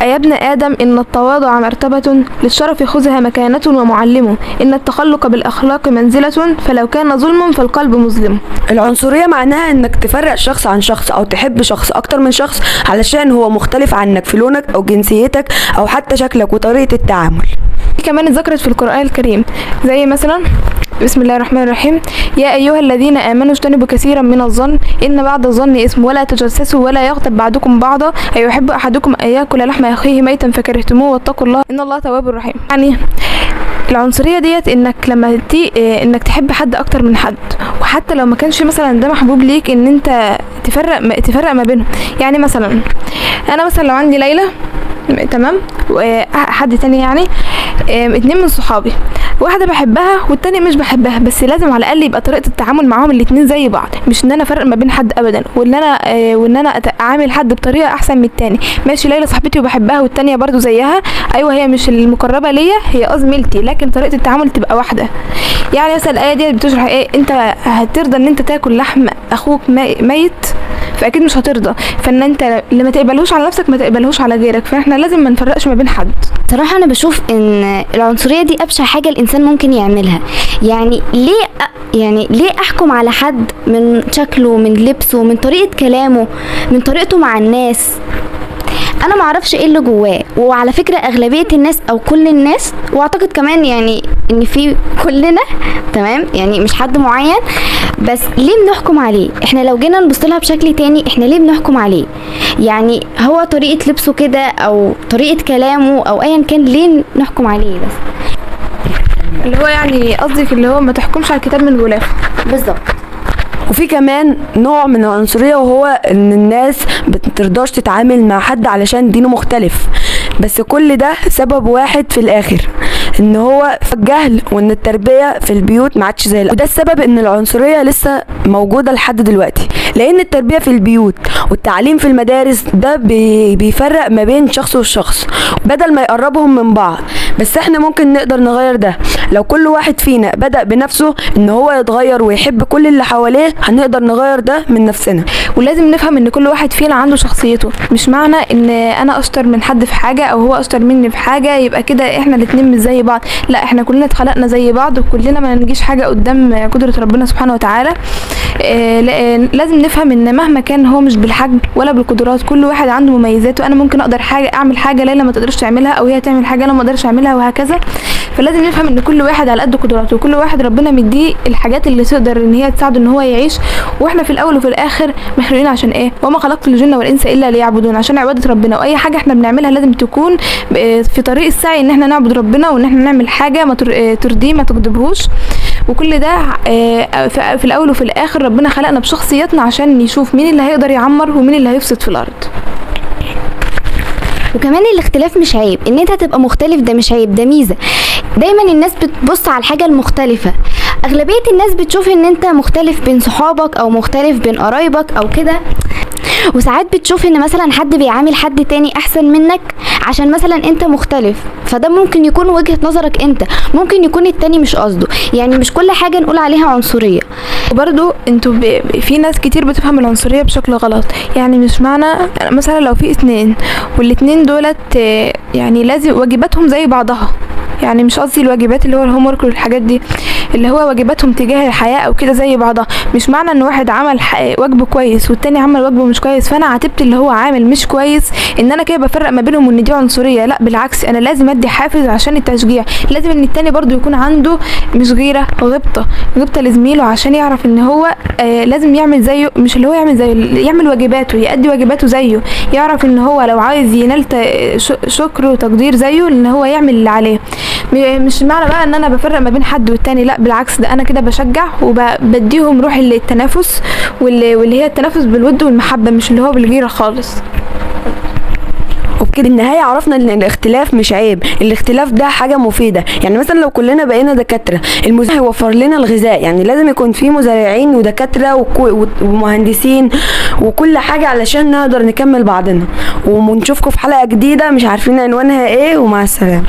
أي ابن آدم إن التواضع مرتبة، للشرف خذها مكانة ومعلمه، إن التخلق بالأخلاق منزلة، فلو كان ظلم فالقلب مظلم. العنصرية معناها انك تفرق شخص عن شخص او تحب شخص اكتر من شخص علشان هو مختلف عنك في لونك او جنسيتك او حتى شكلك وطريقة التعامل. كمان اتذكرت في القرآن الكريم زي مثلا بسم الله الرحمن الرحيم: يا أيها الذين آمنوا اجتنبوا كثيرا من الظن إن بعض الظن إثم، ولا تجسسوا ولا يغتب بعضكم بعضا أيحب أحدكم أن يأكل لحم أخيه ميتا فكرهتموه واتقوا الله إن الله تواب رحيم. يعني العنصرية ديت انك لما انك تحب حد اكتر من حد، وحتى لو ما كانش مثلا ده محبوب ليك ان انت تفرق ما بينهم. يعني مثلا انا مثلا لو عندي ليلى تمام وحد تاني، يعني اتنين من صحابي، واحده بحبها والتانية مش بحبها، بس لازم على الاقل يبقى طريقه التعامل معاهم الاتنين زي بعض، مش ان انا افرق ما بين حد ابدا، وان انا اعامل حد بطريقه احسن من التاني. ماشي ليلى صاحبتي وبحبها والتانية برضو زيها، ايوه هي مش المقربه ليا، هي زميلتي، لكن طريقه التعامل تبقى واحده. يعني مثلا الايه دي بتشرح ايه؟ انت هترضى ان انت تاكل لحم اخوك ميت؟ فاكيد مش هترضى. فان انت اللي ما تقبلهوش على نفسك ما تقبلهوش على غيرك، فاحنا لازم ما نفرقش ما بين حد. صراحة انا بشوف ان العنصرية دي ابشع حاجة الانسان ممكن يعملها. يعني ليه احكم على حد من شكله، من لبسه، من طريقة كلامه، من طريقته مع الناس؟ انا معرفش ايه اللي جواه. وعلى فكرة اغلبية الناس او كل الناس، واعتقد كمان يعني ان في كلنا تمام، يعني مش حد معين، بس ليه بنحكم عليه؟ احنا لو جينا نبصلها بشكل تاني، احنا ليه بنحكم عليه؟ يعني هو طريقة لبسه كده او طريقة كلامه او ايا كان، ليه نحكم عليه؟ بس اللي هو يعني قصدك اللي هو ما تحكمش على الكتاب من غلافه. بالظبط. وفي كمان نوع من العنصرية، وهو ان الناس بترضاش تتعامل مع حد علشان دينه مختلف، بس كل ده سبب واحد في الاخر، ان هو الجهل، وان التربية في البيوت ما عادش زي الأول. وده السبب ان العنصرية لسه موجودة لحد دلوقتي، لان التربية في البيوت والتعليم في المدارس ده بيفرق ما بين شخص والشخص بدل ما يقربهم من بعض. بس احنا ممكن نقدر نغير ده لو كل واحد فينا بدأ بنفسه ان هو يتغير ويحب كل اللي حواليه، هنقدر نغير ده من نفسنا. ولازم نفهم ان كل واحد فينا عنده شخصيته، مش معنى ان انا اشطر من حد في حاجة او هو اشطر مني في حاجة يبقى كده احنا الاتنين مش زي بعض. لا، احنا كلنا اتخلقنا زي بعض، وكلنا ما نجيش حاجة قدام قدرة ربنا سبحانه وتعالى. لازم نفهم ان مهما كان هو مش بالحجم ولا بالقدرات، كل واحد عنده مميزاته. انا ممكن اقدر اعمل حاجة ليلى ما تقدرش تعملها، او هي تعمل حاجة انا ما اقدرش اعملها، وهكذا. فلازم نفهم ان كل واحد على قد قدراته، وكل واحد ربنا مديه الحاجات اللي تقدر ان هي تساعده ان هو يعيش. واحنا في الاول وفي الاخر مخلوقين عشان ايه؟ وما خلقت الجن والانس الا ليعبدون، عشان عباده ربنا. واي حاجه احنا بنعملها لازم تكون في طريق السعي ان احنا نعبد ربنا، وان احنا نعمل حاجه ما ترضيه ما تغضبهوش. وكل ده في الاول وفي الاخر ربنا خلقنا بشخصياتنا عشان يشوف مين اللي هيقدر يعمر ومين اللي هيفسد في الارض. وكمان الاختلاف مش عيب، ان انت تبقى مختلف ده مش عيب، ده ميزة. دايما الناس بتبص على الحاجة المختلفة. اغلبية الناس بتشوف ان انت مختلف بين صحابك او مختلف بين قرايبك او كده، وساعات بتشوف ان مثلا حد بيعامل حد تاني احسن منك عشان مثلا انت مختلف، فده ممكن يكون وجهة نظرك انت، ممكن يكون التاني مش قصده. يعني مش كل حاجة نقول عليها عنصرية. وبرضو انتوا في ناس كتير بتفهم العنصرية بشكل غلط. يعني مش معنى مثلا لو في اتنين والاتنين دولت يعني لازم واجباتهم زي بعضها، يعني مش قصدي الواجبات اللي هو الهوم ورك والحاجات دي، اللي هو واجباتهم تجاه الحياة او كده زي بعضها. مش معنى ان واحد عمل واجبه كويس والتاني عمل واجبه مش كويس فانا عاتبت اللي هو عامل مش كويس ان انا كده بفرق ما بينهم وان دي عنصرية. لا بالعكس، انا لازم ادي حافز عشان التشجيع. لازم ان التاني برضو يكون عنده مش غيرة، غبطة لزميله عشان يعرف ان هو لازم يعمل زيه، مش اللي هو يعمل زيه، يعمل واجباته، يأدي واجباته زيه. يعرف ان هو لو عايز ينال شكر وتقدير زيه ان هو يعمل اللي عليه. مش معنى بقى ان انا بفرق ما بين حد والتاني، لا بالعكس، ده انا كده بشجع وبديهم روح التنافس، واللي هي التنافس بالود والمحبة، مش اللي هو بالغيرة خالص. وبكده النهاية عرفنا ان الاختلاف مش عيب، الاختلاف ده حاجة مفيدة. يعني مثلا لو كلنا بقينا دكاترة، المزارع هيوفر لنا الغذاء، يعني لازم يكون في مزارعين ودكاترة ومهندسين وكل حاجة علشان نقدر نكمل بعضنا. ونشوفكم في حلقة جديدة مش عارفين عنوانها ايه، ومع السلامة.